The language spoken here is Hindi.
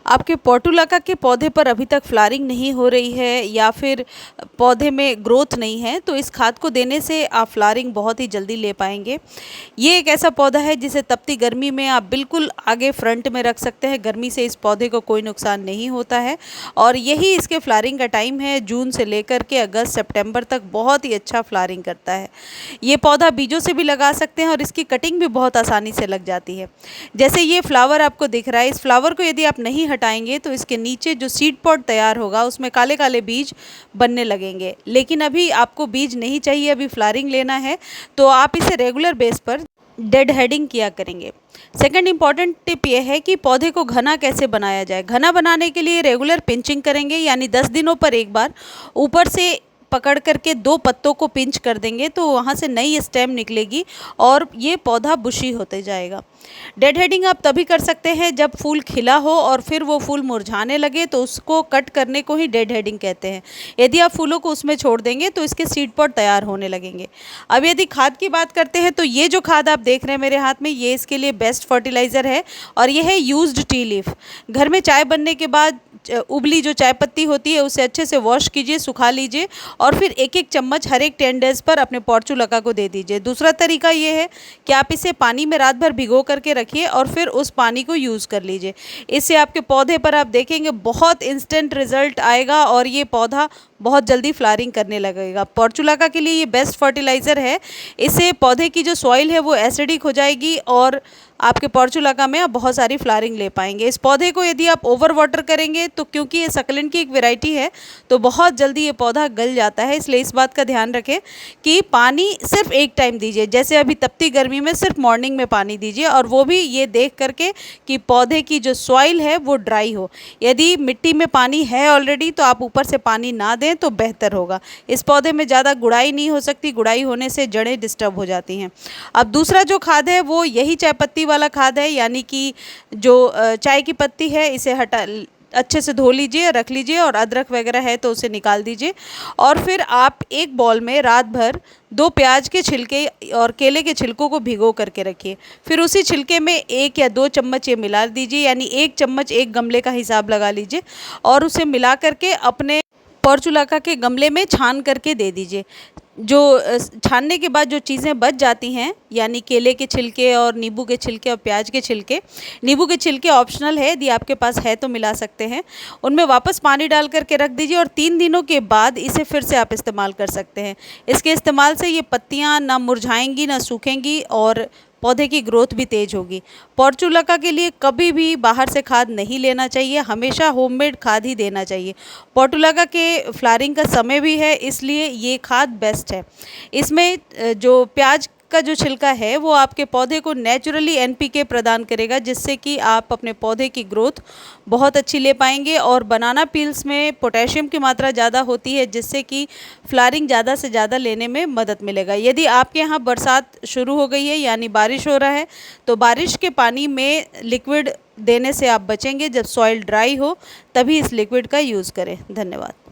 आपके पोर्टुलाका के पौधे पर अभी तक फ्लावरिंग नहीं हो रही है या फिर पौधे में ग्रोथ नहीं है, तो इस खाद को देने से आप फ्लावरिंग बहुत ही जल्दी ले पाएंगे। ये एक ऐसा पौधा है जिसे तपती गर्मी में आप बिल्कुल आगे फ्रंट में रख सकते हैं। गर्मी से इस पौधे को कोई नुकसान नहीं होता है और यही इसके फ्लावरिंग का टाइम है। जून से लेकर के अगस्त सितंबर तक बहुत ही अच्छा फ्लावरिंग करता है। ये पौधा बीजों से भी लगा सकते हैं और इसकी कटिंग भी बहुत आसानी से लग जाती है। जैसे ये फ्लावर आपको दिख रहा है, इस फ्लावर को यदि आप नहीं हटाएंगे तो इसके नीचे जो सीड पॉड तैयार होगा उसमें काले काले बीज बनने लगेंगे। लेकिन अभी आपको बीज नहीं चाहिए, अभी फ्लावरिंग लेना है, तो आप इसे रेगुलर बेस पर डेड हेडिंग किया करेंगे। सेकंड इंपॉर्टेंट टिप ये है कि पौधे को घना कैसे बनाया जाए। घना बनाने के लिए रेगुलर पिंचिंग करेंगे, यानी 10 दिनों पर एक बार ऊपर से पकड़ करके 2 पत्तों को पिंच कर देंगे तो वहाँ से नई स्टेम निकलेगी और ये पौधा बुशी होते जाएगा। डेड हेडिंग आप तभी कर सकते हैं जब फूल खिला हो और फिर वो फूल मुरझाने लगे, तो उसको कट करने को ही डेड हेडिंग कहते हैं। यदि आप फूलों को उसमें छोड़ देंगे तो इसके सीड पॉड तैयार होने लगेंगे। अब यदि खाद की बात करते हैं तो ये जो खाद आप देख रहे हैं मेरे हाथ में, ये इसके लिए बेस्ट फर्टिलाइज़र है और ये है यूज्ड टी लीफ। घर में चाय बनने के बाद उबली जो चाय पत्ती होती है उसे अच्छे से वॉश कीजिए, सुखा लीजिए और फिर एक एक चम्मच हर एक 10 डेज़ पर अपने पोर्चुलाका को दे दीजिए। दूसरा तरीका ये है कि आप इसे पानी में रात भर भिगो करके रखिए और फिर उस पानी को यूज़ कर लीजिए। इससे आपके पौधे पर आप देखेंगे बहुत इंस्टेंट रिजल्ट आएगा और ये पौधा बहुत जल्दी फ्लावरिंग करने लगेगा। पोर्चुलाका के लिए ये बेस्ट फर्टिलाइज़र है। इससे पौधे की जो सॉइल है वो एसिडिक हो जाएगी और आपके पोर्चुलाका में आप बहुत सारी फ्लावरिंग ले पाएंगे। इस पौधे को यदि आप ओवर वाटर करेंगे तो क्योंकि ये सकलेंट की एक वैरायटी है तो बहुत जल्दी ये पौधा गल जाता है, इसलिए इस बात का ध्यान रखें कि पानी सिर्फ एक टाइम दीजिए। जैसे अभी तपती गर्मी में सिर्फ मॉर्निंग में पानी दीजिए और वो भी ये देख करके कि पौधे की जो सॉइल है वो ड्राई हो। यदि मिट्टी में पानी है ऑलरेडी तो आप ऊपर से पानी ना दें तो बेहतर होगा। इस पौधे में ज़्यादा गुड़ाई नहीं हो सकती, गुड़ाई होने से जड़ें डिस्टर्ब हो जाती हैं। अब दूसरा जो खाद है वो यही चाय पत्ती वाला खाद है, यानी कि जो चाय की पत्ती है इसे हटा अच्छे से धो लीजिए, रख लीजिए और अदरक वगैरह है तो उसे निकाल दीजिए और फिर आप एक बॉल में रात भर 2 प्याज के छिलके और केले के छिलकों को भिगो करके रखिए। फिर उसी छिलके में 1 या 2 चम्मच ये मिला दीजिए, यानी 1 चम्मच एक गमले का हिसाब लगा लीजिए और उसे मिला करके अपने पोर्चुलाका के गमले में छान करके दे दीजिए। जो छानने के बाद जो चीज़ें बच जाती हैं, यानी केले के छिलके और नींबू के छिलके और प्याज के छिलके, नींबू के छिलके ऑप्शनल है, यदि आपके पास है तो मिला सकते हैं, उनमें वापस पानी डाल करके रख दीजिए और 3 दिनों के बाद इसे फिर से आप इस्तेमाल कर सकते हैं। इसके इस्तेमाल से ये पत्तियाँ ना मुरझाएंगी ना सूखेंगी और पौधे की ग्रोथ भी तेज़ होगी। पोर्चुलाका के लिए कभी भी बाहर से खाद नहीं लेना चाहिए, हमेशा होममेड खाद ही देना चाहिए। पोर्चुलाका के फ्लावरिंग का समय भी है, इसलिए ये खाद बेस्ट है। इसमें जो प्याज का जो छिलका है वो आपके पौधे को नेचुरली एनपीके प्रदान करेगा, जिससे कि आप अपने पौधे की ग्रोथ बहुत अच्छी ले पाएंगे। और बनाना पील्स में पोटेशियम की मात्रा ज़्यादा होती है, जिससे कि फ्लावरिंग ज़्यादा से ज़्यादा लेने में मदद मिलेगा। यदि आपके यहाँ बरसात शुरू हो गई है यानी बारिश हो रहा है तो बारिश के पानी में लिक्विड देने से आप बचेंगे। जब सॉइल ड्राई हो तभी इस लिक्विड का यूज़ करें। धन्यवाद।